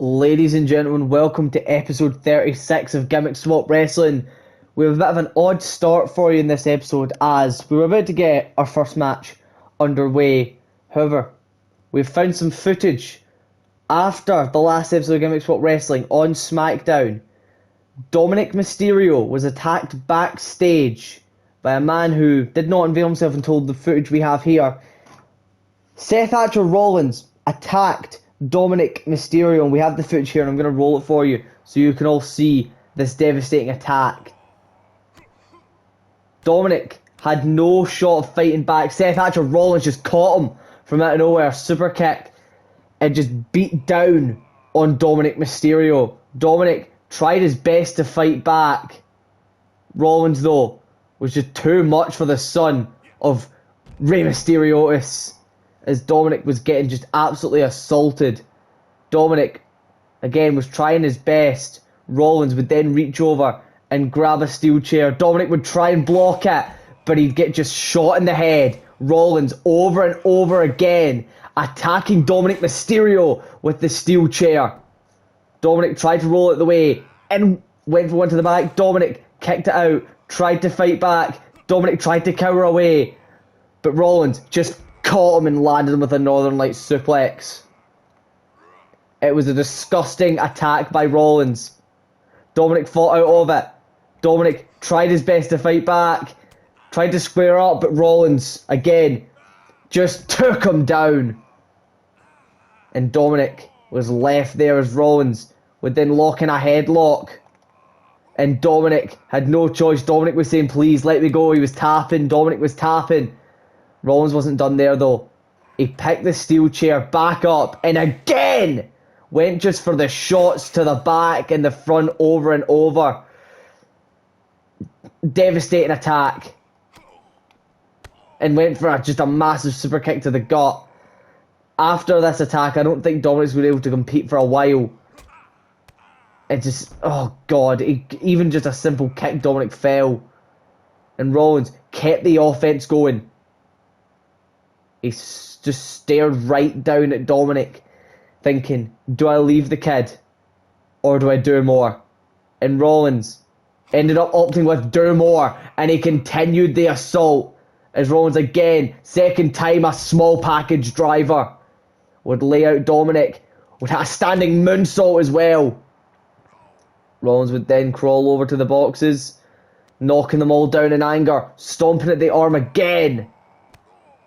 Ladies and gentlemen, welcome to episode 36 of Gimmick Swap Wrestling. We have a bit of an odd start for you in this episode as we were about to get our first match underway. However, we've found some footage after the last episode of Gimmick Swap Wrestling on SmackDown. Dominic Mysterio was attacked backstage by a man who did not unveil himself until the footage we have here. Seth Rollins attacked Dominic Mysterio, and we have the footage here, and I'm going to roll it for you so you can all see this devastating attack. Dominic had no shot of fighting back. Seth Rollins just caught him from out of nowhere, super kick, and just beat down on Dominic Mysterio. Dominic tried his best to fight back. Rollins, though, was just too much for the son of Rey Mysterio, as Dominic was getting just absolutely assaulted. Dominic, again, was trying his best. Rollins would then reach over and grab a steel chair. Dominic would try and block it, but he'd get just shot in the head. Rollins, over and over again, attacking Dominic Mysterio with the steel chair. Dominic tried to roll it the way and went for one to the back. Dominic kicked it out, tried to fight back. Dominic tried to cower away, but Rollins just caught him and landed him with a Northern Lights suplex. It was a disgusting attack by Rollins. Dominic fought out of it. Dominic tried his best to fight back, tried to square up, but Rollins, again, just took him down. And Dominic was left there as Rollins would then lock in a headlock. And Dominic had no choice. Dominic was saying, please let me go. He was tapping. Dominic was tapping. Rollins wasn't done there though. He picked the steel chair back up and again went just for the shots to the back and the front over and over. Devastating attack. And went for just a massive super kick to the gut. After this attack, I don't think Dominic's been able to compete for a while. It just, oh god, even just a simple kick, Dominic fell. And Rollins kept the offense going. He just stared right down at Dominic, thinking, do I leave the kid or do I do more? And Rollins ended up opting with do more, and he continued the assault as Rollins again, second time a small package driver, would lay out Dominic, would have a standing moonsault as well. Rollins would then crawl over to the boxes, knocking them all down in anger, stomping at the arm again.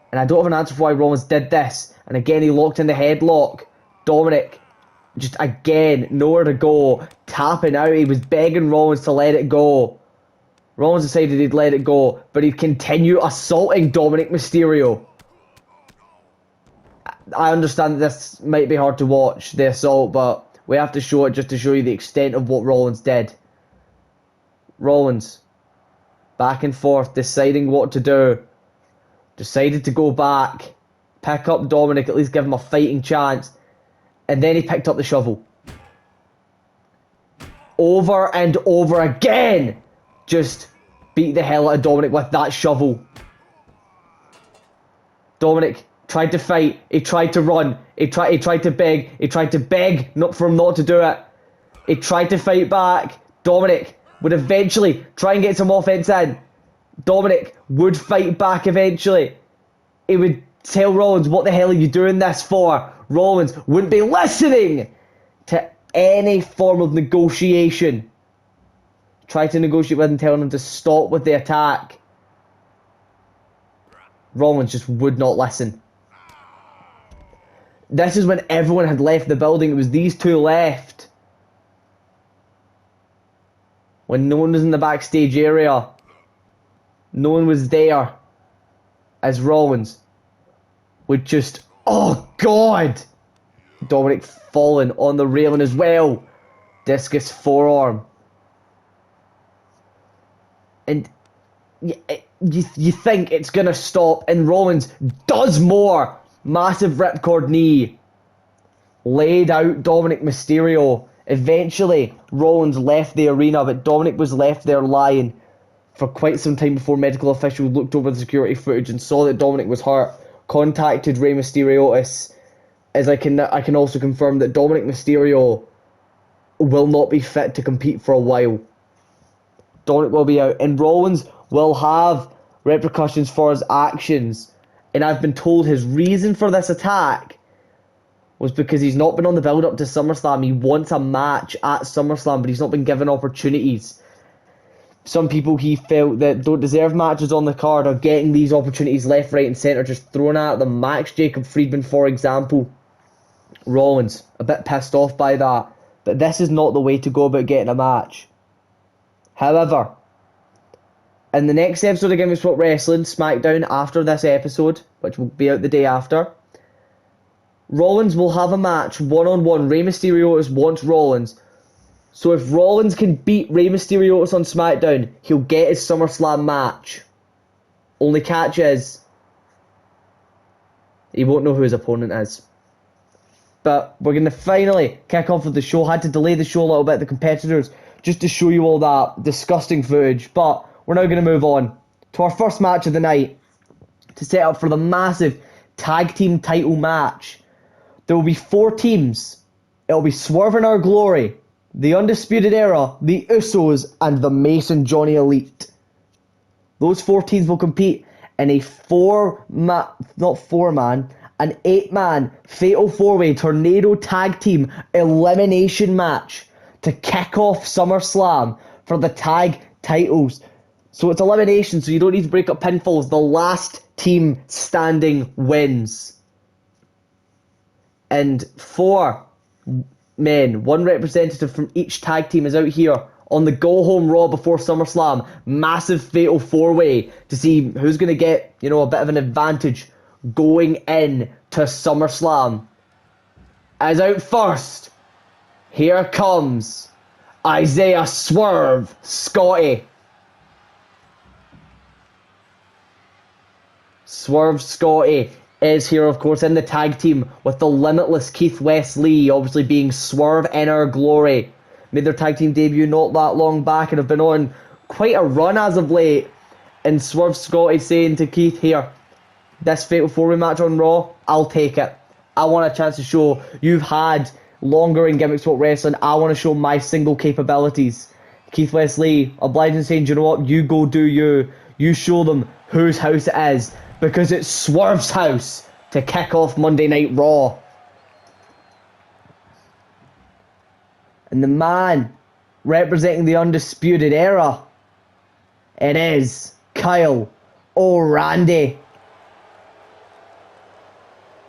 And I don't have an answer for why Rollins did this. And again, he locked in the headlock. Dominic, just again, nowhere to go. Tapping out. He was begging Rollins to let it go. Rollins decided he'd let it go, but he'd continue assaulting Dominic Mysterio. I understand that this might be hard to watch, the assault, but we have to show it just to show you the extent of what Rollins did. Rollins, back and forth, deciding what to do. Decided to go back, pick up Dominic, at least give him a fighting chance. And then he picked up the shovel. Over and over again, just beat the hell out of Dominic with that shovel. Dominic tried to fight, he tried to run, he tried to beg not for him not to do it. He tried to fight back. Dominic would eventually try and get some offense in. Dominic would fight back eventually. He would tell Rollins, what the hell are you doing this for? Rollins wouldn't be listening to any form of negotiation. Tried to negotiate with him, telling him to stop with the attack. Rollins just would not listen. This is when everyone had left the building. It was these two left. When no one was in the backstage area. No one was there, as Rollins would just, oh god! Dominic falling on the railing as well. Discus forearm. And you think it's going to stop, and Rollins does more. Massive ripcord knee. Laid out Dominic Mysterio. Eventually, Rollins left the arena, but Dominic was left there lying for quite some time before medical officials looked over the security footage and saw that Dominic was hurt, contacted Rey Mysterio is I can also confirm that Dominic Mysterio will not be fit to compete for a while. Dominic will be out, and Rollins will have repercussions for his actions. And I've been told his reason for this attack was because he's not been on the build-up to SummerSlam. He wants a match at SummerSlam, but he's not been given opportunities. Some people he felt that don't deserve matches on the card are getting these opportunities left, right, and centre, just thrown at them. Max Jacob Friedman, for example. Rollins, a bit pissed off by that. But this is not the way to go about getting a match. However, in the next episode of Give Me Sport Wrestling, SmackDown, after this episode, which will be out the day after, Rollins will have a match one-on-one. Rey Mysterio wants Rollins. So if Rollins can beat Rey Mysterio on SmackDown, he'll get his SummerSlam match. Only catch is, he won't know who his opponent is. But we're going to finally kick off with the show. Had to delay the show a little bit, the competitors, just to show you all that disgusting footage. But we're now going to move on to our first match of the night to set up for the massive tag team title match. There will be 4 teams. It'll be Swerve in Our Glory, the Undisputed Era, the Usos, and the Mason Johnny Elite. Those 4 teams will compete in a 8-man Fatal 4-Way Tornado Tag Team Elimination match to kick off SummerSlam for the tag titles. So it's elimination, so you don't need to break up pinfalls. The last team standing wins. And 4 men, 1 representative from each tag team is out here on the Go Home Raw before SummerSlam. Massive Fatal 4-Way to see who's going to get, a bit of an advantage going in to SummerSlam. As out first, here comes Isaiah Swerve Scotty. Swerve Scotty is here, of course, in the tag team with the limitless Keith Wesley, obviously being Swerve in Our Glory. Made their tag team debut not that long back and have been on quite a run as of late. And Swerve Scotty saying to Keith here, this Fatal 4-Way match on Raw, I'll take it. I want a chance to show you've had longer in Gimmick Sport Wrestling. I want to show my single capabilities. Keith Wesley obliging saying, do you know what? You go do you. You show them whose house it is. Because it's Swerve's house to kick off Monday Night Raw. And the man representing the Undisputed Era, it is Kyle O'Reilly.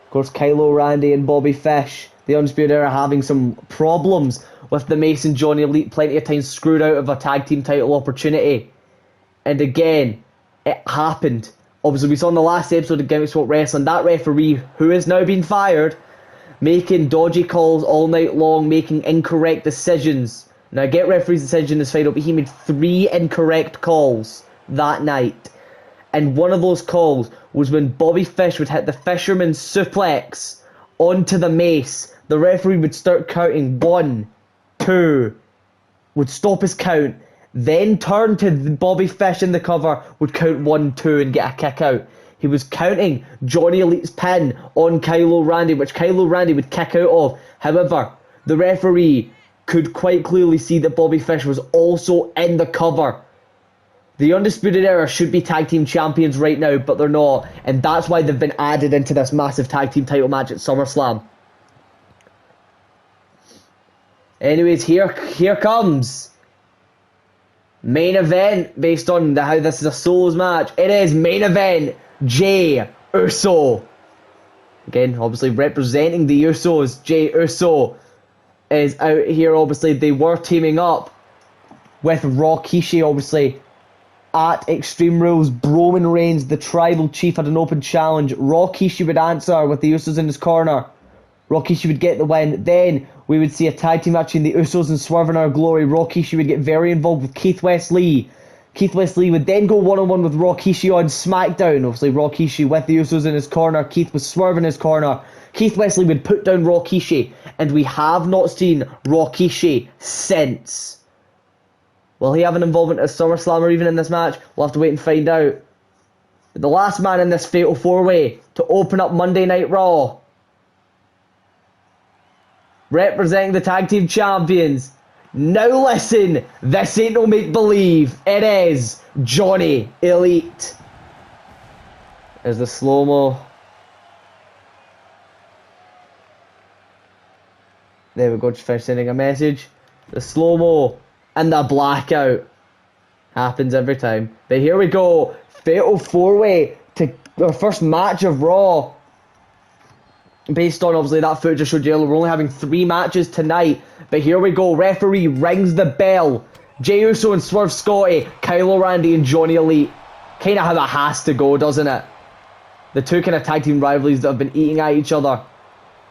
Of course, Kyle O'Reilly and Bobby Fish, the Undisputed Era, having some problems with the Mason Johnny Elite, plenty of times screwed out of a tag team title opportunity. And again, it happened. Obviously, we saw in the last episode of Gimmick Sport Wrestling, that referee, who has now been fired, making dodgy calls all night long, making incorrect decisions. Now, I get referee's decision is final, but he made 3 incorrect calls that night. And one of those calls was when Bobby Fish would hit the Fisherman Suplex onto the mace. The referee would start counting 1, 2, would stop his count, then turn to Bobby Fish in the cover, would count 1, 2 and get a kick out. He was counting Johnny Elite's pin on Kyle O'Reilly, which Kyle O'Reilly would kick out of. However, the referee could quite clearly see that Bobby Fish was also in the cover. The Undisputed Era should be tag team champions right now, but they're not. And that's why they've been added into this massive tag team title match at SummerSlam. Anyways, here comes main event, based on how this is a solos match. It is main event, Jey Uso. Again, obviously representing the Usos, Jey Uso is out here. Obviously, they were teaming up with Rikishi, obviously, at Extreme Rules. Roman Reigns, the Tribal Chief, had an open challenge. Rikishi would answer with the Usos in his corner. Rikishi would get the win. Then we would see a tag team match in the Usos and Swerve in Our Glory. Rikishi would get very involved with Keith Wesley. Keith Wesley would then go one-on-one with Rikishi on SmackDown. Obviously, Rikishi with the Usos in his corner. Keith was Swerve in his corner. Keith Wesley would put down Rikishi. And we have not seen Rikishi since. Will he have an involvement at SummerSlam or even in this match? We'll have to wait and find out. But the last man in this Fatal 4-Way to open up Monday Night Raw representing the tag team champions. Now listen, this ain't no make-believe. It is Johnny Elite. There's the slow-mo. There we go, just finished sending a message. The slow-mo and the blackout. Happens every time. But here we go. Fatal 4-way to our first match of Raw. Based on, obviously, that footage I showed you earlier. We're only having 3 matches tonight. But here we go. Referee rings the bell. Jey Uso and Swerve Scotty. Kyle O'Reilly and Johnny Elite. Kind of how it has to go, doesn't it? The two kind of tag team rivalries that have been eating at each other.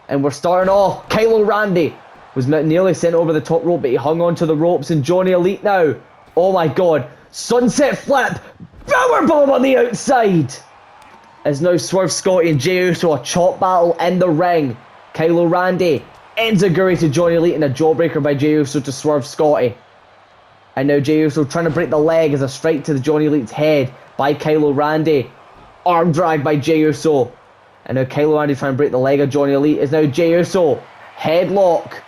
And we're starting off. Kyle O'Reilly was nearly sent over the top rope, but he hung onto the ropes. And Johnny Elite now. Oh my god. Sunset flip. Powerbomb on the outside. As now Swerve Scotty and Jey Uso, a chop battle in the ring. Kyle O'Reilly enziguri to Johnny Elite and a jawbreaker by Jey Uso to Swerve Scotty. And now Jey Uso trying to break the leg as a strike to the Johnny Elite's head by Kyle O'Reilly. Arm drag by Jey Uso. And now Kyle O'Reilly trying to break the leg of Johnny Elite. Is now Jey Uso. Headlock.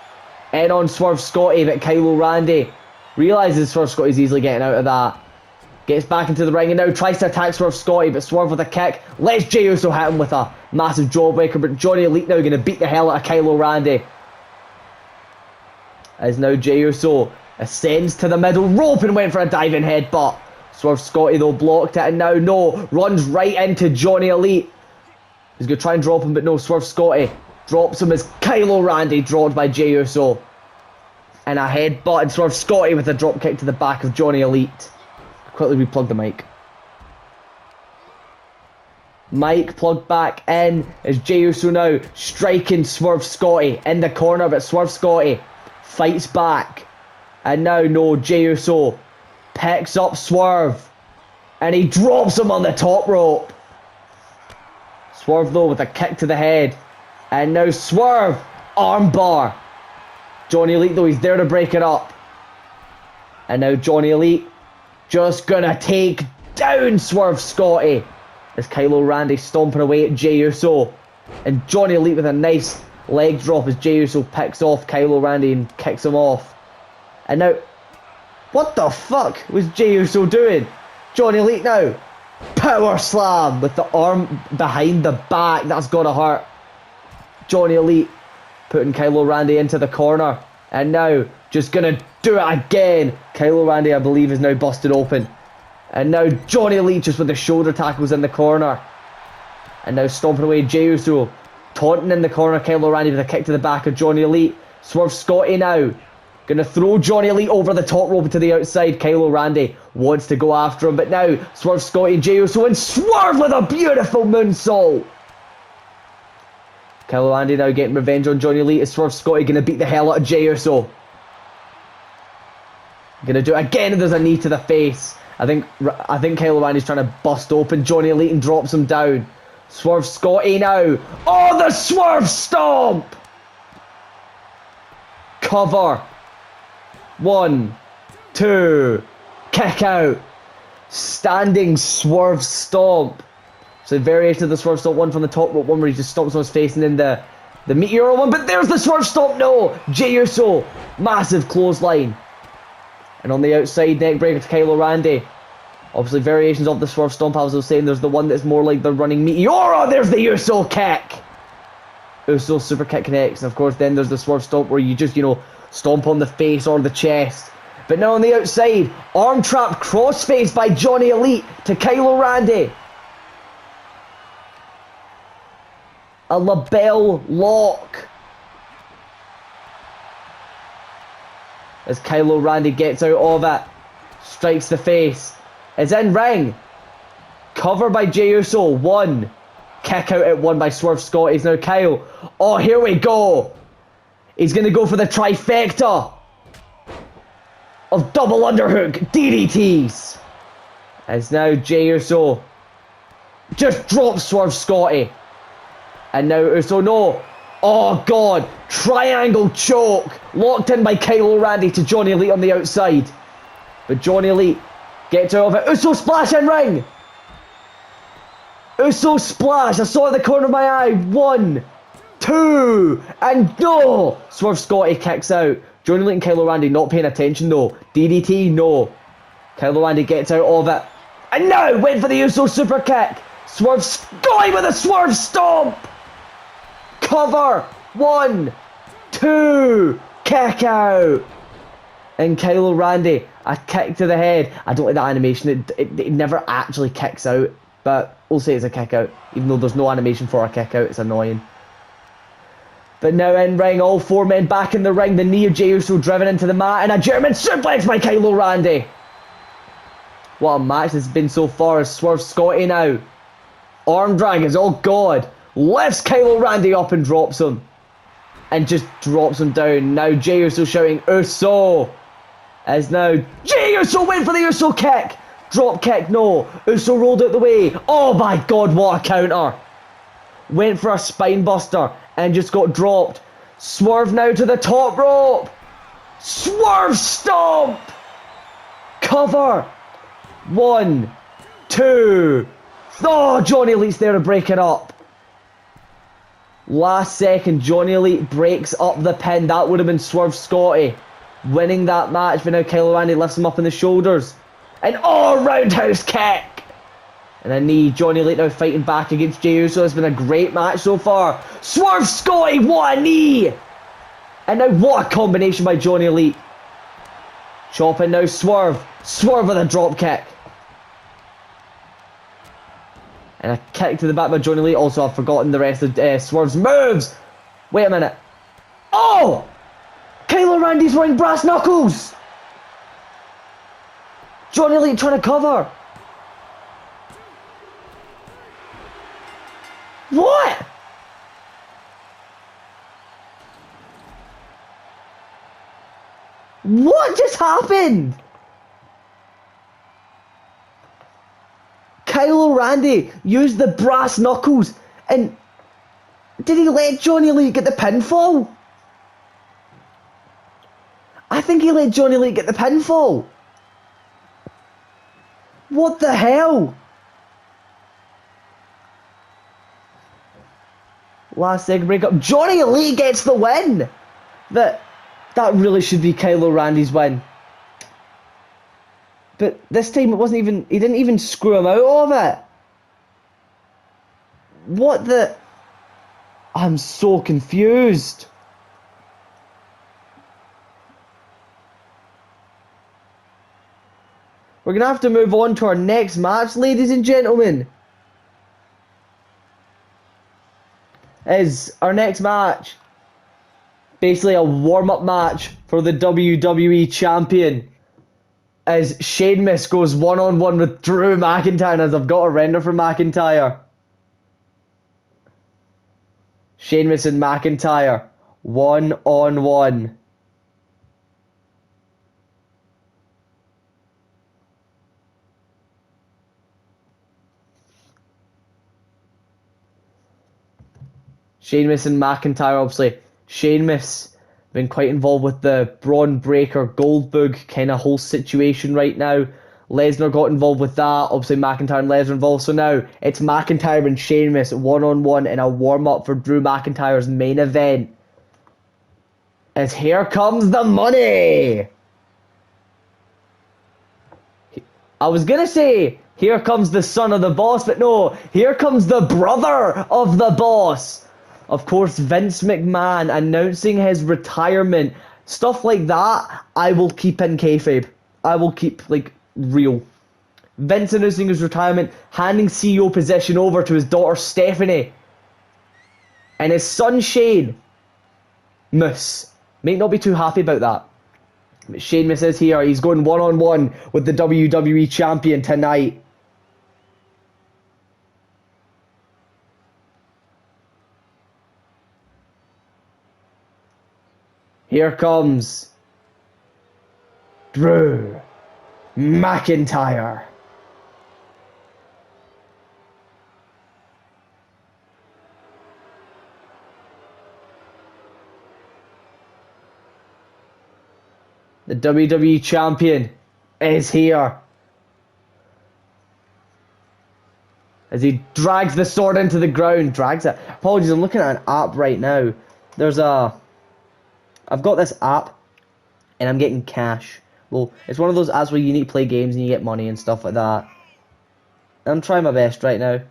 In on Swerve Scotty, but Kyle O'Reilly realises Swerve Scotty's easily getting out of that. Gets back into the ring and now tries to attack Swerve Scotty, but Swerve with a kick. Lets Jey Uso hit him with a massive jawbreaker, but Johnny Elite now going to beat the hell out of Kyle O'Reilly. As now Jey Uso ascends to the middle rope and went for a diving headbutt. Swerve Scotty though blocked it and now no, runs right into Johnny Elite. He's going to try and drop him, but no, Swerve Scotty drops him as Kyle O'Reilly dropped by Jey Uso. And a headbutt and Swerve Scotty with a drop kick to the back of Johnny Elite. Quickly replug the mic. Mic plugged back in as Jey Uso now striking Swerve Scotty in the corner, but Swerve Scotty fights back. And now no, Jey Uso picks up Swerve and he drops him on the top rope. Swerve though with a kick to the head. And now Swerve armbar. Johnny Elite though, he's there to break it up. And now Johnny Elite just gonna take down Swerve Scotty as Kyle O'Reilly stomping away at Jey Uso. And Johnny Elite with a nice leg drop as Jey Uso picks off Kyle O'Reilly and kicks him off. And now, what the fuck was Jey Uso doing? Johnny Elite now, power slam with the arm behind the back. That's gotta hurt. Johnny Elite putting Kyle O'Reilly into the corner. And now, just gonna do it again. Kyle O'Reilly, I believe, is now busted open. And now Johnny Elite just with the shoulder tackles in the corner. And now stomping away Jey Uso. Taunting in the corner, Kyle O'Reilly with a kick to the back of Johnny Elite. Swerve Scotty now. Gonna throw Johnny Elite over the top rope to the outside. Kyle O'Reilly wants to go after him. But now, Swerve Scotty and Jey Uso and Swerve with a beautiful moonsault. Kyle O'Reilly now getting revenge on Johnny Elite as Swerve Scotty gonna beat the hell out of Jey Uso. Gonna do it again and there's a knee to the face. I think Kyle O'Reilly's trying to bust open Johnny Elite and drops him down. Swerve Scotty now. Oh, the Swerve Stomp! Cover. 1, 2, kick out. Standing Swerve Stomp. So variation of the Swerve Stomp, one from the top rope, one where he just stomps on his face, and then the Meteor one, but there's the Swerve Stomp, no! Jey Uso, massive clothesline. And on the outside, neck breaker to Kyle O'Reilly. Obviously variations of the Swerve Stomp, as I was saying, there's the one that's more like the running Meteor, oh, there's the Uso kick! Uso super kick connects, and of course then there's the Swerve Stomp where you just, stomp on the face or the chest. But now on the outside, arm trap crossface by Johnny Elite to Kyle O'Reilly. A label lock. As Kyle O'Reilly gets out of it. Strikes the face. Is in ring. Cover by Jey Uso. 1. Kick out at 1 by Swerve Scotty. Now Kyle. Oh, here we go. He's going to go for the trifecta of double underhook DDTs. As now Jey Uso just drops Swerve Scotty. And now Uso, no. Oh, God. Triangle choke. Locked in by Kyle O'Reilly to Johnny Elite on the outside. But Johnny Elite gets out of it. Uso splash in ring. Uso splash. I saw it at the corner of my eye. 1, 2, and no! Swerve Scotty kicks out. Johnny Lee and Kyle O'Reilly not paying attention though. DDT, no. Kyle O'Reilly gets out of it. And now, went for the Uso super kick. Swerve Scotty with a swerve stomp. Cover. 1, 2, kick out. And Kyle O'Reilly, a kick to the head. I don't like that animation. It never actually kicks out. But we'll say it's a kick out. Even though there's no animation for a kick out, it's annoying. But now in ring, all 4 men back in the ring. The knee of Jey Uso driven into the mat. And a German suplex by Kyle O'Reilly. What a match it's been so far. Swerve Scotty now. Arm drag is all God. Lifts Kyle O'Reilly up and drops him. And just drops him down. Now Jey Uso shouting, Uso. As now, Jey Uso went for the Uso kick. Drop kick, no. Uso rolled out the way. Oh my God, what a counter. Went for a spine buster and just got dropped. Swerve now to the top rope. Swerve stomp. Cover. 1, 2. Oh, Johnny Elite's there to break it up. Last second, Johnny Elite breaks up the pin. That would have been Swerve Scotty winning that match, but now Kyle O'Reilly lifts him up in the shoulders. And roundhouse kick! And a knee. Johnny Elite now fighting back against Jey Uso. It's been a great match so far. Swerve Scotty, what a knee! And now what a combination by Johnny Elite. Chopping now Swerve. Swerve with a drop kick. And a kick to the back by Johnny Elite. Also, I've forgotten the rest of Swerve's moves. Wait a minute. Oh! Kyle O'Reilly's wearing brass knuckles. Johnny Elite trying to cover. What? What just happened? Kyle O'Reilly used the brass knuckles, and did he let Johnny Elite get the pinfall? I think he let Johnny Elite get the pinfall. What the hell? Last second breakup. Johnny Elite gets the win. That really should be Kyle O'Reilly's win. But this time it wasn't even. He didn't even screw him out of it. What the? I'm so confused. We're going to have to move on to our next match, ladies and gentlemen. Is our next match basically a warm-up match for the WWE Champion, as Sheamus goes one-on-one with Drew McIntyre, as I've got a render for McIntyre. Sheamus and McIntyre, one-on-one. Sheamus and McIntyre, obviously. Sheamus been quite involved with the Braun Breaker Goldberg kind of whole situation right now. Lesnar got involved with that. Obviously, McIntyre and Lesnar involved. So now it's McIntyre and Sheamus one-on-one in a warm-up for Drew McIntyre's main event. As here comes the money! I was gonna say, here comes the son of the boss, but no, here comes the brother of the boss. Of course, Vince McMahon announcing his retirement. Stuff like that, I will keep in kayfabe. I will keep, like, real. Vince announcing his retirement, handing CEO position over to his daughter Stephanie. And his son Shane. Miss. May not be too happy about that. But Sheamus is here. He's going one-on-one with the WWE Champion tonight. Here comes Drew McIntyre. The WWE Champion is here. As he drags the sword into the ground. Drags it. Apologies, I'm looking at an app right now. I've got this app, and I'm getting cash. Well, it's one of those apps where you need to play games and you get money and stuff like that. I'm trying my best right now.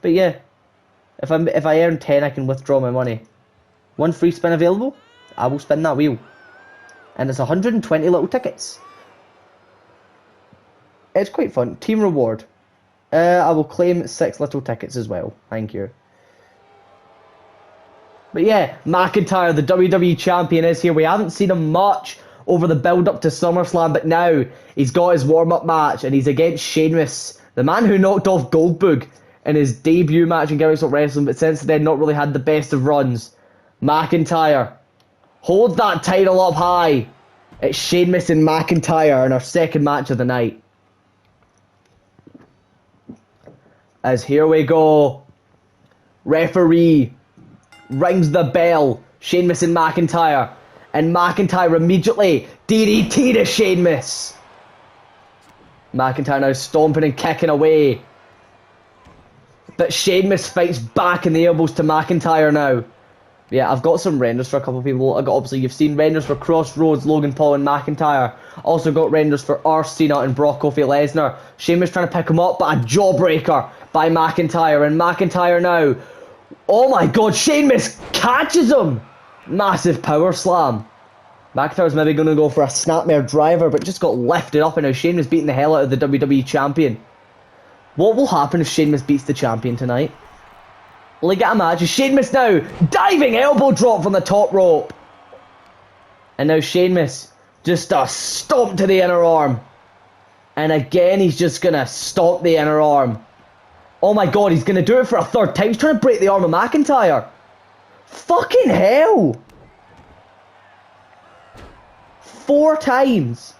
But yeah, if I earn 10, I can withdraw my money. One free spin available, I will spin that wheel. And it's 120 little tickets. It's quite fun. Team reward. I will claim 6 little tickets as well. Thank you. But yeah, McIntyre, the WWE Champion, is here. We haven't seen him much over the build-up to SummerSlam, but now he's got his warm-up match, and he's against Sheamus, the man who knocked off Goldberg in his debut match in Championship Wrestling, but since then not really had the best of runs. McIntyre holds that title up high. It's Sheamus and McIntyre in our second match of the night. As here we go. Referee rings the bell. Sheamus and McIntyre. And McIntyre immediately DDT to Sheamus. McIntyre now stomping and kicking away. But Sheamus fights back in the elbows to McIntyre now. Yeah, I've got some renders for a couple of people. Obviously, you've seen renders for Crossroads, Logan Paul and McIntyre. Also got renders for Cena and Brock Kofi Lesnar. Sheamus trying to pick him up, but a jawbreaker by McIntyre. And McIntyre now. Oh my god, Sheamus catches him! Massive power slam. McIntyre's maybe going to go for a snapmare driver, but just got lifted up, and now Sheamus beating the hell out of the WWE Champion. What will happen if Sheamus beats the champion tonight? Will he get a match? Sheamus now diving elbow drop from the top rope. And now Sheamus just a stomp to the inner arm. And again he's just going to stomp the inner arm. Oh my god, he's going to do it for a third time. He's trying to break the arm of McIntyre. Fucking hell. 4 times.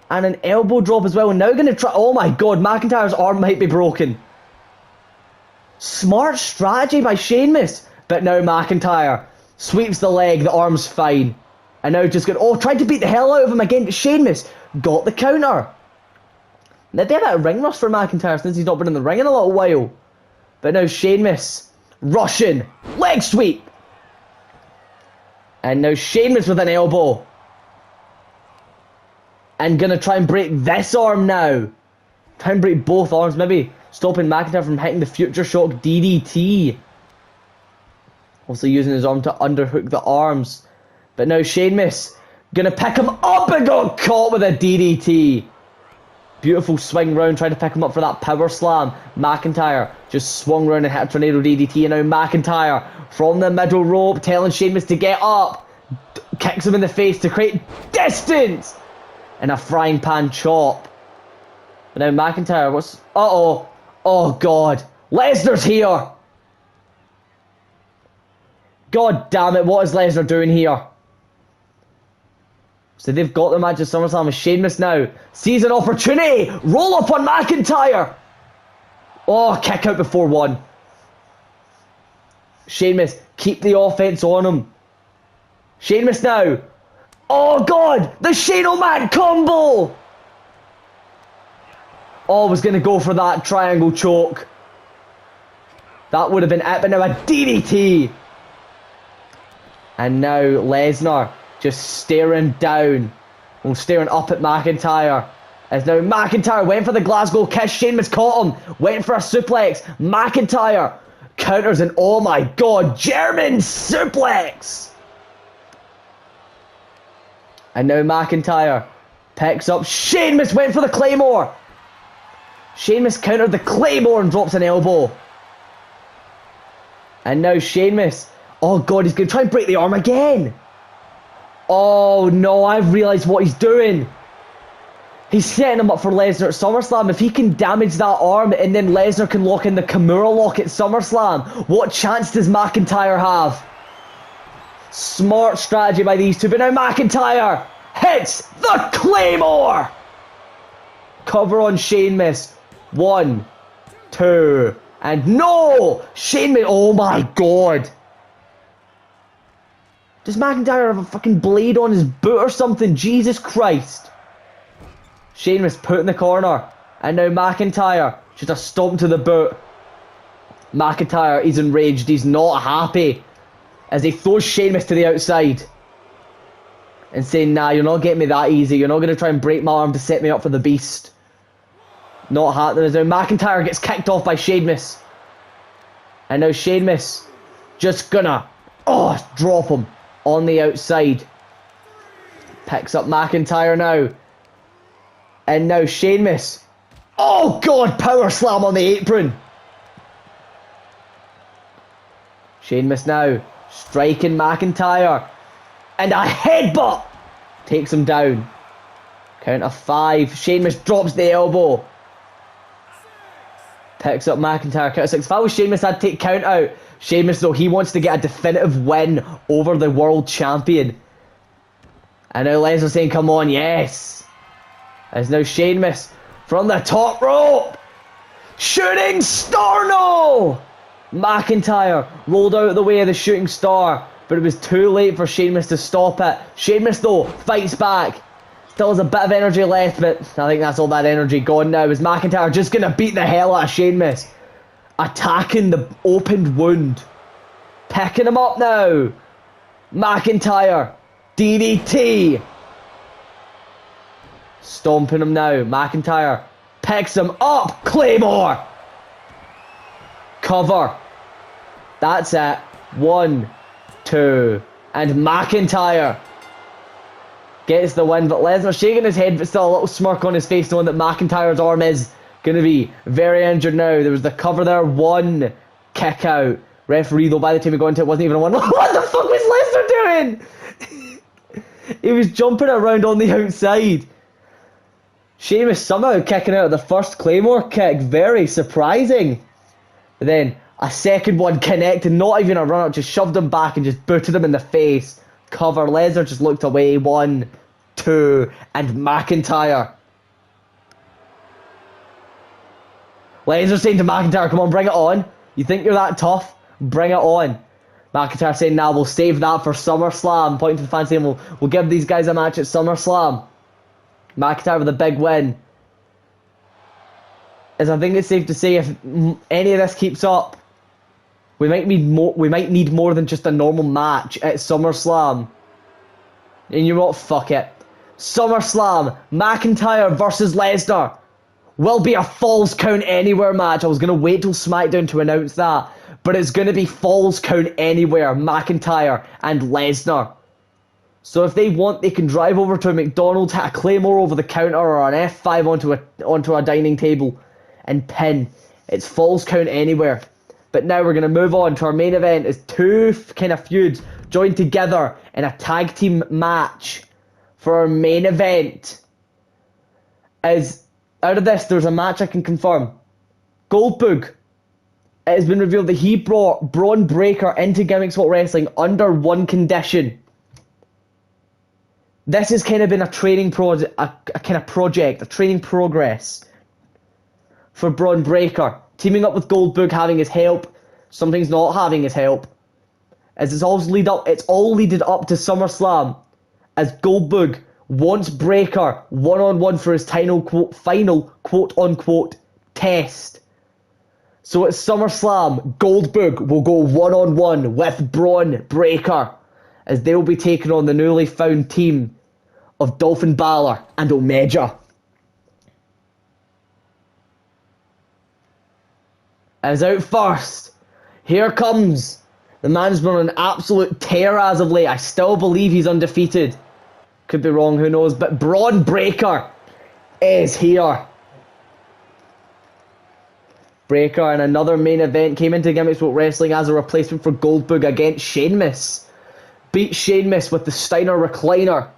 And an elbow drop as well. And now going to try... Oh my god, McIntyre's arm might be broken. Smart strategy by Sheamus. But now McIntyre sweeps the leg. The arm's fine. And now just going... Oh, tried to beat the hell out of him again. But Sheamus got the counter. Now, they had a ring rust for McIntyre since he's not been in the ring in a little while. But now Sheamus rushing. Leg sweep. And now Sheamus with an elbow. And gonna try and break this arm now. Try and break both arms. Maybe stopping McIntyre from hitting the Future Shock DDT. Also using his arm to underhook the arms. But now Sheamus gonna pick him up and got caught with a DDT. Beautiful swing round, trying to pick him up for that power slam. McIntyre just swung round and hit a tornado DDT. And now McIntyre from the middle rope telling Sheamus to get up. Kicks him in the face to create distance. And a frying pan chop. But now McIntyre, what's... Uh-oh. Oh, God. Lesnar's here. God damn it, what is Lesnar doing here? So they've got the match at SummerSlam with Sheamus now. Sees an opportunity. Roll up on McIntyre. Oh, kick out before 1. Sheamus, keep the offense on him. Sheamus now. Oh, God. The Shane O'Mac combo. Oh, was going to go for that triangle choke. That would have been it, but now a DDT. And now Lesnar just staring down. Well, staring up at McIntyre. As now McIntyre went for the Glasgow kiss. Sheamus caught him. Went for a suplex. McIntyre counters and oh my god, German suplex. And now McIntyre picks up. Sheamus went for the Claymore. Sheamus countered the Claymore and drops an elbow. And now Sheamus. Oh god, he's going to try and break the arm again. Oh no, I've realised what he's doing. He's setting him up for Lesnar at SummerSlam. If he can damage that arm and then Lesnar can lock in the Kimura lock at SummerSlam, what chance does McIntyre have? Smart strategy by these two, but now McIntyre hits the Claymore! Cover on Sheamus. 1, 2, and no! Sheamus, oh my god! Does McIntyre have a fucking blade on his boot or something? Jesus Christ. Sheamus put in the corner. And now McIntyre Just a stomp to the boot. McIntyre, he's enraged. He's not happy. As he throws Sheamus to the outside. And saying, nah, you're not getting me that easy. You're not going to try and break my arm to set me up for the beast. Not happening. Now McIntyre gets kicked off by Sheamus. And now Sheamus just gonna drop him on the outside. Picks up McIntyre now. And now Sheamus. Oh god, power slam on the apron. Sheamus now striking McIntyre. And a headbutt takes him down. Count of 5. Sheamus drops the elbow. Picks up McIntyre, count of 6. If I was Sheamus, I'd take count out. Sheamus, though, he wants to get a definitive win over the world champion. And now Lesnar saying, come on, yes. As now Sheamus from the top rope. Shooting star, no! McIntyre rolled out of the way of the shooting star, but it was too late for Sheamus to stop it. Sheamus, though, fights back. Still has a bit of energy left, but I think that's all that energy gone now. Is McIntyre just going to beat the hell out of Sheamus? Attacking the opened wound. Picking him up now. McIntyre. DDT. Stomping him now. McIntyre picks him up. Claymore. Cover. That's it. 1, 2. And McIntyre gets the win, but Lesnar shaking his head, but still a little smirk on his face, knowing that McIntyre's arm is going to be very injured now. There was the cover there, 1 kick out. Referee, though, by the time he got into it, wasn't even a 1. What the fuck was Lesnar doing? He was jumping around on the outside. Sheamus somehow kicking out of the first Claymore kick. Very surprising. But then a second one connected, not even a run up, just shoved him back and just booted him in the face. Cover. Lesnar just looked away. 1, 2, and McIntyre. Lesnar saying to McIntyre, come on, bring it on. You think you're that tough? Bring it on. McIntyre saying, nah, we'll save that for SummerSlam. Pointing to the fans saying, we'll give these guys a match at SummerSlam. McIntyre with a big win. As I think it's safe to say, if any of this keeps up, we might need more than just a normal match at SummerSlam. And you know what? Fuck it. SummerSlam, McIntyre versus Lesnar will be a Falls Count Anywhere match. I was going to wait till SmackDown to announce that, but it's going to be Falls Count Anywhere, McIntyre and Lesnar. So if they want, they can drive over to a McDonald's, hit a Claymore over the counter or an F5 onto a dining table and pin. It's Falls Count Anywhere. But now we're going to move on to our main event as 2 kind of feuds joined together in a tag team match for our main event. As out of this, there's a match I can confirm. Goldberg, it has been revealed that he brought Braun Breaker into Gimmick Spot Wrestling under one condition. This has kind of been a training project, a kind of project, a training progress for Braun Breaker. Teaming up with Goldberg, having his help, something's not having his help. As it's all leaded up to SummerSlam, as Goldberg wants Breaker one-on-one for his final quote-unquote test. So at SummerSlam, Goldberg will go one-on-one with Braun Breaker, as they will be taking on the newly found team of Dolphin Balor and Omega. As out first, here comes the man's been on an absolute tear as of late. I still believe he's undefeated. Could be wrong, who knows, but Braun Breaker is here. Breaker in another main event came into Gimmick Spot Wrestling as a replacement for Goldberg against Sheamus. Beat Sheamus with the Steiner Recliner.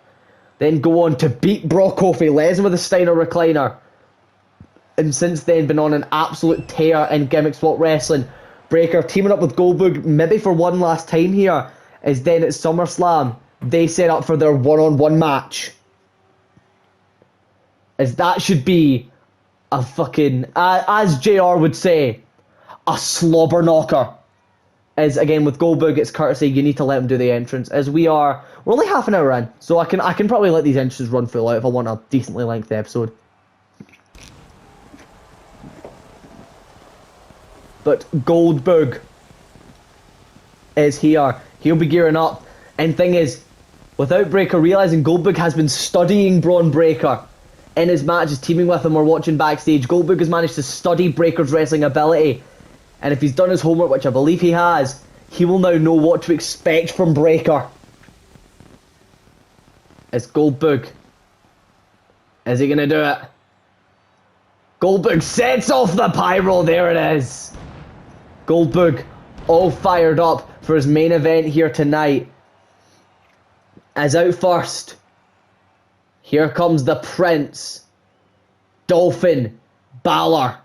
Then go on to beat Brock Kofi Lesnar with the Steiner Recliner. And since then been on an absolute tear in Gimmick Spot Wrestling. Breaker teaming up with Goldberg maybe for one last time here. Is then at SummerSlam they set up for their one-on-one match. As that should be a fucking, as JR would say, a slobber knocker. As again with Goldberg, it's courtesy, you need to let him do the entrance. As we're only half an hour in, so I can probably let these entrances run full out if I want a decently lengthy episode. But Goldberg is here. He'll be gearing up. And thing is, without Breakker realising, Goldberg has been studying Braun Breakker in his matches, teaming with him or watching backstage. Goldberg has managed to study Breakker's wrestling ability. And if he's done his homework, which I believe he has, he will now know what to expect from Breakker. It's Goldberg. Is he going to do it? Goldberg sets off the pyro. There it is. Goldberg all fired up for his main event here tonight. As out first, here comes the Prince, Dolphin Balor.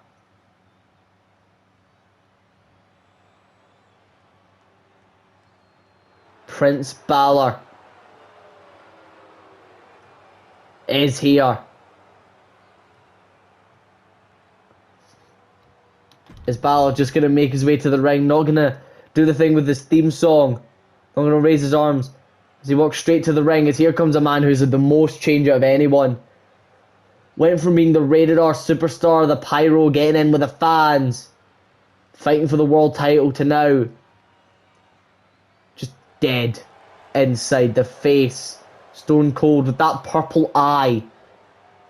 Prince Balor is here. Is Balor just going to make his way to the ring? Not going to do the thing with his theme song. Not going to raise his arms. As he walks straight to the ring, as here comes a man who's had the most change out of anyone. Went from being the Rated R superstar, the pyro, getting in with the fans, fighting for the world title, to now just dead inside. The face, stone cold, with that purple eye.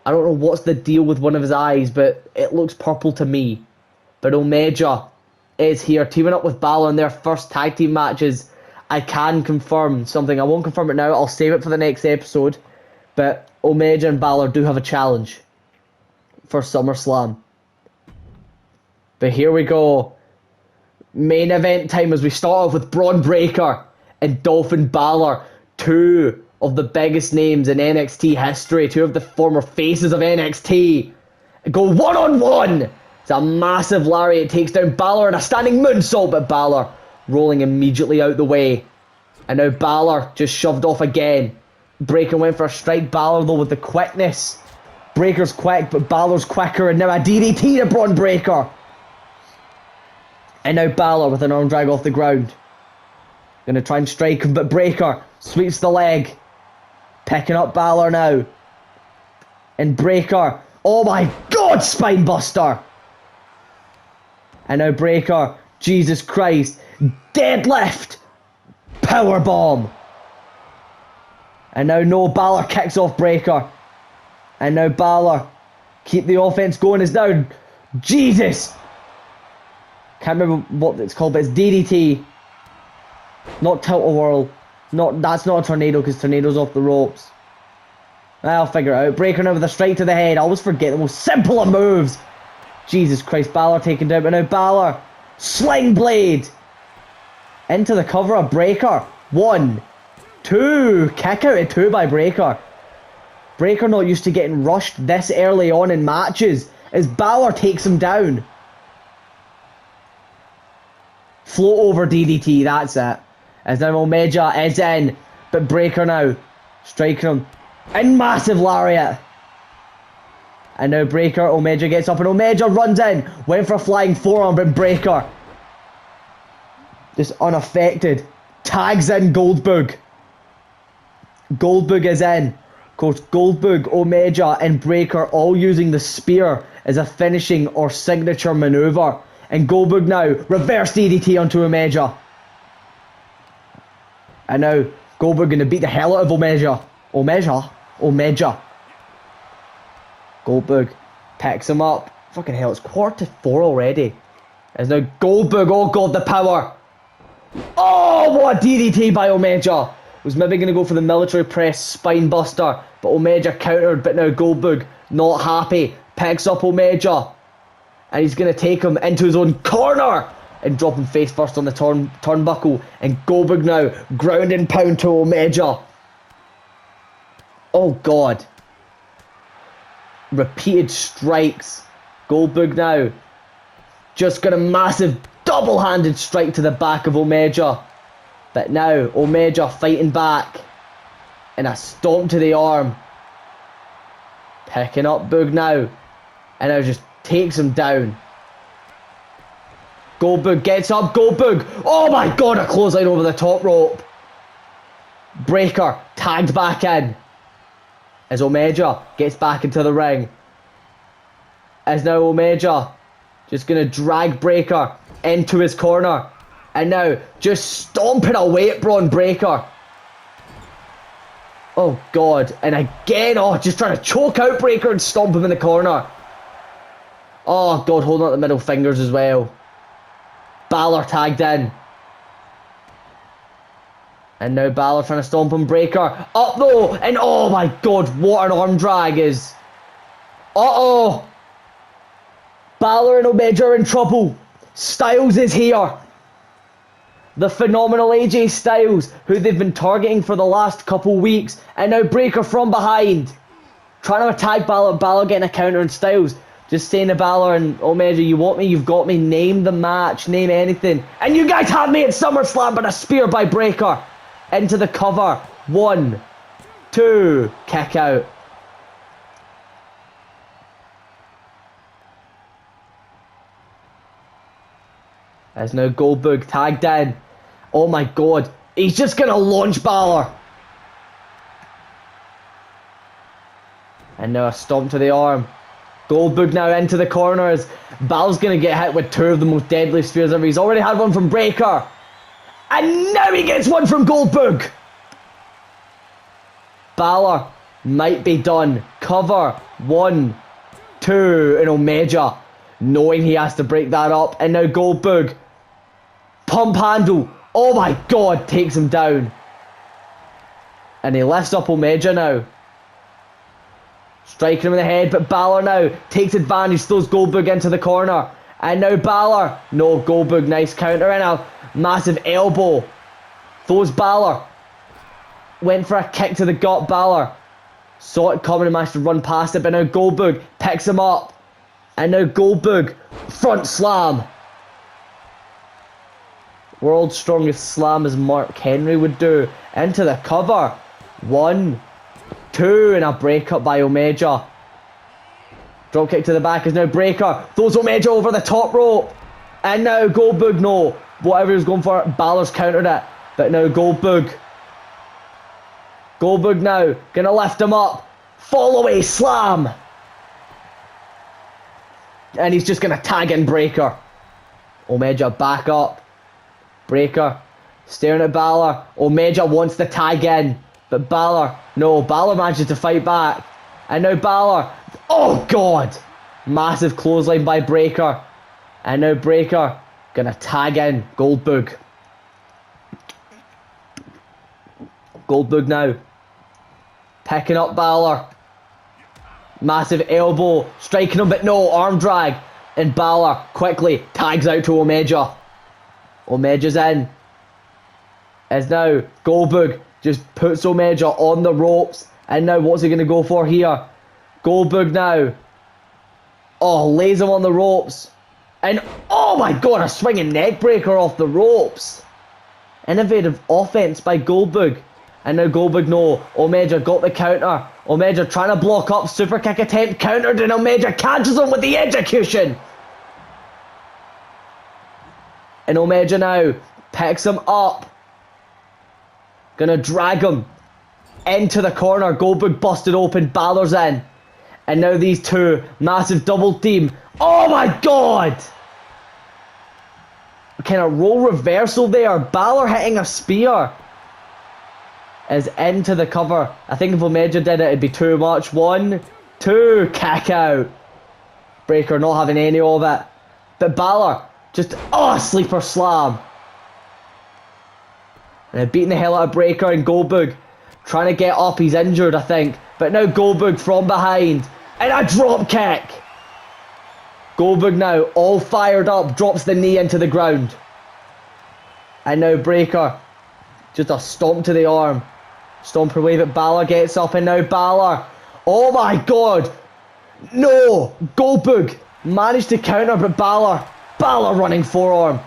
I don't know what's the deal with one of his eyes, but it looks purple to me. But Omega is here, teaming up with Balor in their first tag team matches. I can confirm something. I won't confirm it now. I'll save it for the next episode. But Omega and Balor do have a challenge for SummerSlam. But here we go. Main event time as we start off with Braun Breakker and Dolphin Balor. Two of the biggest names in NXT history. Two of the former faces of NXT. Go one-on-one. It's a massive lariat. Takes down Balor and a standing moonsault. But Balor rolling immediately out the way. And now Balor just shoved off again. Breakker went for a strike. Balor though with the quickness. Breakker's quick, but Balor's quicker. And now a DDT to Braun Breakker. And now Balor with an arm drag off the ground. Gonna try and strike him, but Breakker sweeps the leg. Picking up Balor now. And Breakker. Oh my god, spine buster. And now Breakker. Jesus Christ. Deadlift. Powerbomb. And now no, Balor kicks off Breakker. And now Balor. Keep the offense going is now. Jesus. Can't remember what it's called, but it's DDT. Not tilt-a-whirl. That's not a tornado because tornado's off the ropes. I'll figure it out. Breakker now with a strike to the head. I always forget the most simple of moves. Jesus Christ, Balor taken down. But now Balor. Sling blade. Into the cover of Breakker. 1, 2. Kick out at 2 by Breakker. Breakker not used to getting rushed this early on in matches as Balor takes him down. Float over DDT, that's it. As now Omega is in, but Breakker now striking him. And massive lariat. And now Breakker, Omega gets up and Omega runs in. Went for a flying forearm, but Breakker just unaffected. Tags in Goldberg. Goldberg is in. Of course, Goldberg, Omega and Breakker all using the spear as a finishing or signature maneuver. And Goldberg now, reverse DDT onto Omega. And now, Goldberg going to beat the hell out of Omega. Omega. Goldberg picks him up. Fucking hell, it's 3:45 already. As now Goldberg, oh god, the power. Oh, what a DDT by Omega. Was maybe going to go for the military press spine buster, but Omega countered, but now Goldberg, not happy, picks up Omega. And he's going to take him into his own corner and drop him face first on the turnbuckle. And Goldberg now, ground and pound to Omega. Oh god. Repeated strikes. Goldberg now just got a massive double-handed strike to the back of Omega. But now Omega fighting back. And a stomp to the arm. Picking up Boog now. And now just takes him down. Goldberg gets up. Goldberg. Oh my god, a clothesline over the top rope. Breakker tagged back in. As Omega gets back into the ring. As now Omega just going to drag Breakker into his corner. And now just stomping away at Braun Breaker. Oh God, and again, just trying to choke out Breaker and stomp him in the corner. Oh God, holding up the middle fingers as well. Balor tagged in. And now Balor trying to stomp him. Breaker up though, and oh my God, what an arm drag is. Balor and Omega are in trouble. Styles is here. The phenomenal AJ Styles, who they've been targeting for the last couple weeks. And now Breaker from behind. Trying to attack Balor. Balor getting a counter and Styles. Just saying to Balor and Omega, you want me, you've got me. Name the match. Name anything. And you guys have me at SummerSlam, but a spear by Breaker. Into the cover. 1, 2. Kick out. As now Goldberg tagged in. Oh my God. He's just going to launch Balor. And now a stomp to the arm. Goldberg now into the corners. Balor's going to get hit with 2 of the most deadly spears ever. He's already had one from Breaker. And now he gets one from Goldberg. Balor might be done. Cover. 1, 2. And Omega, knowing he has to break that up. And now Goldberg. Pump handle. Oh my God, takes him down. And he lifts up Omega now. Striking him in the head, but Balor now takes advantage, throws Goldberg into the corner. And now Balor. No, Goldberg, nice counter and a massive elbow. Throws Balor. Went for a kick to the gut, Balor. Saw it coming and managed to run past it, but now Goldberg picks him up. And now Goldberg, front slam. World's strongest slam, as Mark Henry would do. Into the cover. 1, 2, and a break up by Omega. Drop kick to the back is now Breaker. Throws Omega over the top rope. And now Goldberg, no. Whatever he was going for, Balor's countered it. But now Goldberg. Goldberg now, gonna lift him up. Fall away slam. And he's just gonna tag in Breaker. Omega back up. Breaker staring at Balor. Omega wants to tag in, but Balor, no, Balor manages to fight back. And now Balor, oh God, massive clothesline by Breaker. And now Breaker gonna tag in Goldberg. Goldberg now picking up Balor. Massive elbow, striking him, but no, arm drag. And Balor quickly tags out to Omega. Omega's in. As now Goldberg just puts Omega on the ropes. And now what's he going to go for here? Goldberg now. Oh, lays him on the ropes. And oh my God, a swinging neck breaker off the ropes. Innovative offense by Goldberg. And now Goldberg, no. Omega got the counter. Omega trying to block up. Super kick attempt countered, and Omega catches him with the execution. And Omega now picks him up. Gonna drag him into the corner. Goldberg busted open. Balor's in. And now these two, massive double team. Oh my God! Kind of roll reversal there. Balor hitting a spear. Is into the cover. I think if Omega did it, it'd be too much. 1, 2, kick out. Breaker not having any of it. But Balor just, sleeper slam. And they're beating the hell out of Breaker, and Goldberg trying to get up. He's injured, I think. But now Goldberg from behind. And a drop kick. Goldberg now all fired up. Drops the knee into the ground. And now Breaker. Just a stomp to the arm. Stomp away, but Balor gets up, and now Balor. Oh my God. No. Goldberg managed to counter, but Balor running forearm.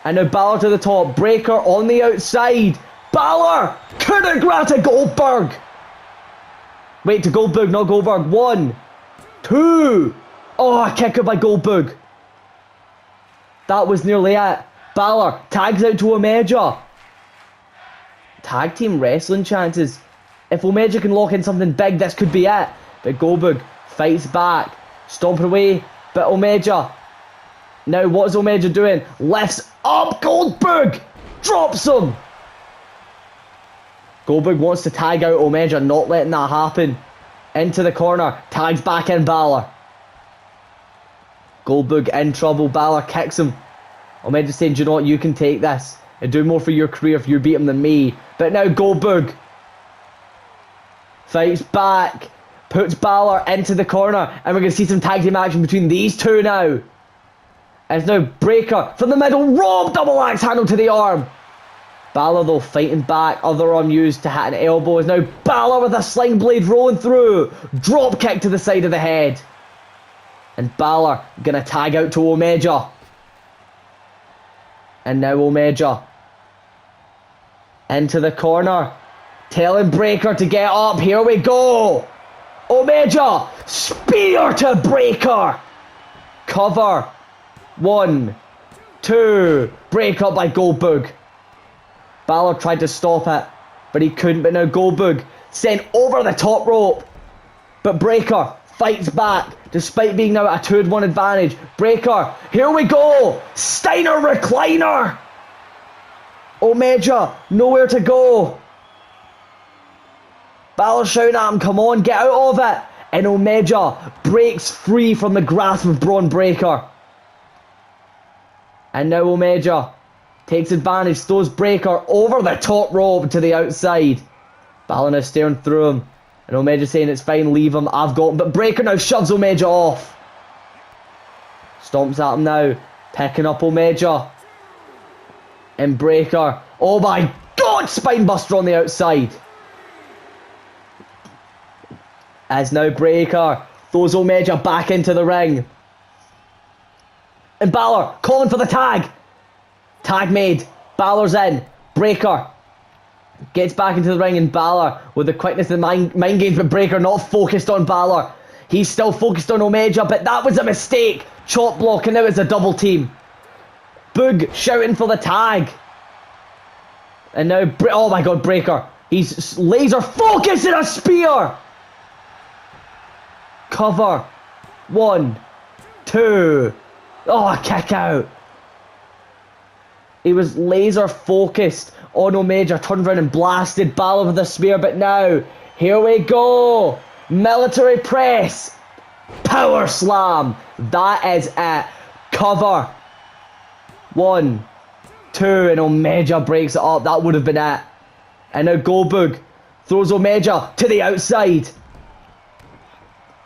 And now Balor to the top. Breaker on the outside. Balor couldn't grab to Goldberg. Wait, to Goldberg, not Goldberg. 1, 2. Oh, a kick out by Goldberg. That was nearly it. Balor tags out to Omega. Tag team wrestling chances. If Omega can lock in something big, this could be it. But Goldberg fights back. Stomping away. But Omega Now what's Omega doing? Lifts up Goldberg! Drops him! Goldberg wants to tag out Omega, not letting that happen. Into the corner, tags back in Balor. Goldberg in trouble, Balor kicks him. Omega's saying, do you know what, you can take this and do more for your career if you beat him than me. But now Goldberg fights back, puts Balor into the corner, and we're going to see some tag team action between these two now. And it's now Breaker from the middle, Rob double axe handle to the arm. Balor though fighting back, other arm used to hit an elbow. Is now Balor with a sling blade rolling through, drop kick to the side of the head. And Balor gonna tag out to Omega. And now Omega into the corner, telling Breaker to get up. Here we go. Omega, spear to Breaker. Cover. 1, 2, break up by Goldberg. Balor tried to stop it, but he couldn't. But now Goldberg sent over the top rope. But Breaker fights back, despite being now at a 2-1 advantage. Breaker, here we go! Steiner recliner! Omega, nowhere to go. Balor shouting at him, come on, get out of it! And Omega breaks free from the grasp of Braun Breaker. And now Omega takes advantage, throws Breaker over the top rope to the outside. Balor now staring through him. And Omega saying it's fine, leave him, I've got him. But Breaker now shoves Omega off. Stomps at him now, picking up Omega. And Breaker, oh my god, spinebuster on the outside. As now Breaker throws Omega back into the ring. And Balor calling for the tag. Tag made. Balor's in. Breaker gets back into the ring, and Balor with the quickness and mind games, but Breaker not focused on Balor. He's still focused on Omega, but that was a mistake. Chop block, and now it's a double team. Boog shouting for the tag. And now, oh my god, Breaker. He's laser focused in a spear. Cover. 1, 2. Oh, a kick out. He was laser focused on Omega, turned around and blasted Balor with a spear, but now, here we go. Military press. Power slam. That is it. Cover. 1, 2, and Omega breaks it up. That would have been it. And now Goldberg throws Omega to the outside.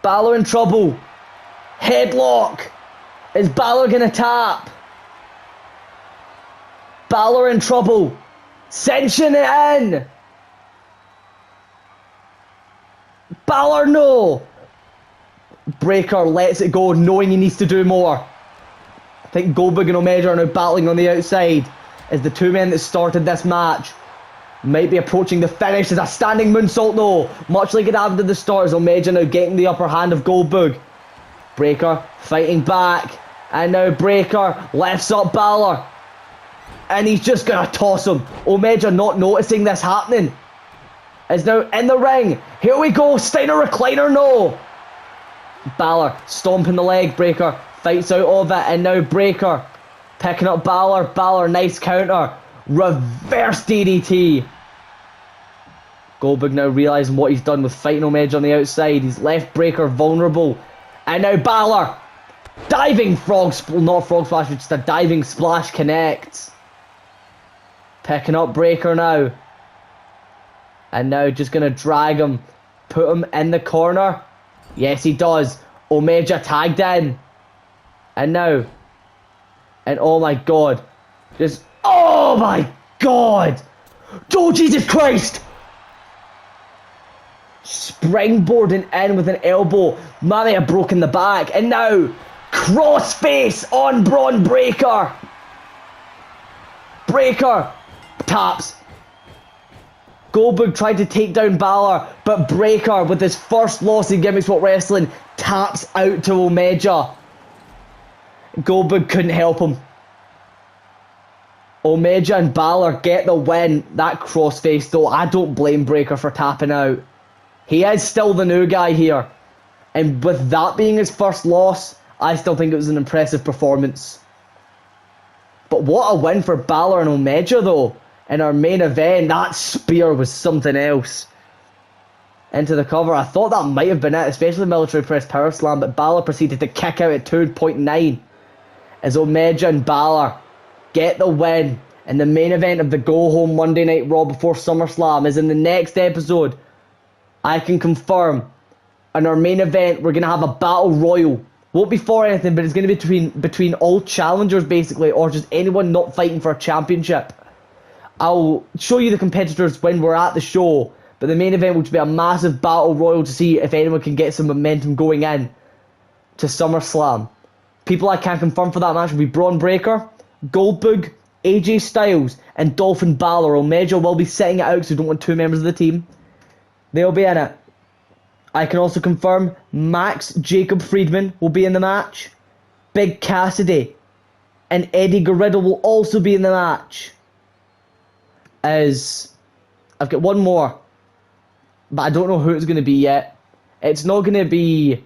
Balor in trouble. Headlock. Is Balor gonna tap? Balor in trouble. Cinching it in. Balor, no. Breaker lets it go, knowing he needs to do more. I think Goldberg and Omega are now battling on the outside as the two men that started this match might be approaching the finish. As a standing moonsault though, much like it happened at the start, as Omega now getting the upper hand of Goldberg. Breaker fighting back, and now Breaker lifts up Balor, and he's just gonna toss him. Omega not noticing this happening is now in the ring. Here we go, Steiner recliner, no. Balor stomping the leg, Breaker fights out of it, and now Breaker picking up Balor. Balor, nice counter, reverse DDT. Goldberg now realising what he's done with fighting Omega on the outside. He's left Breaker vulnerable, and now Balor diving not frog splash, but just a diving splash connects. Picking up Breaker now, and now just gonna drag him, put him in the corner. Yes, he does. Omega tagged in. And now. And oh my god. Just. Oh my god. Oh Jesus Christ. Springboarding in with an elbow. Man, have broken the back. And now. Crossface on Braun Breaker. Breaker taps. Goldberg tried to take down Balor, but Breaker, with his first loss in Gimmicks World Wrestling, taps out to Omega. Goldberg couldn't help him. Omega and Balor get the win. That crossface though, I don't blame Breaker for tapping out. He is still the new guy here. And with that being his first loss, I still think it was an impressive performance. But what a win for Balor and Omega, though. In our main event, that spear was something else. Into the cover. I thought that might have been it, especially the military press power slam, but Balor proceeded to kick out at 2.9 as Omega and Balor get the win. And the main event of the Go Home Monday Night Raw before SummerSlam is in the next episode. I can confirm. In our main event, we're going to have a battle royal. Won't be for anything, but it's going to be between all challengers, basically, or just anyone not fighting for a championship. I'll show you the competitors when we're at the show, but the main event will be a massive battle royal to see if anyone can get some momentum going in to SummerSlam. People I can confirm for that match will be Braun Breaker, Goldberg, AJ Styles, and Dolphin Balor. Omega will be setting it out because we don't want two members of the team. They'll be in it. I can also confirm Max Jacob Friedman will be in the match. Big Cassidy and Eddie Guerrero will also be in the match. As I've got one more, but I don't know who it's going to be yet. It's not going to be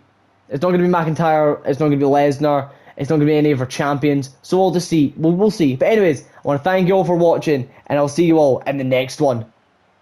McIntyre. It's not going to be Lesnar. It's not going to be any of our champions. So we'll just see. We'll see. But anyways, I want to thank you all for watching, and I'll see you all in the next one.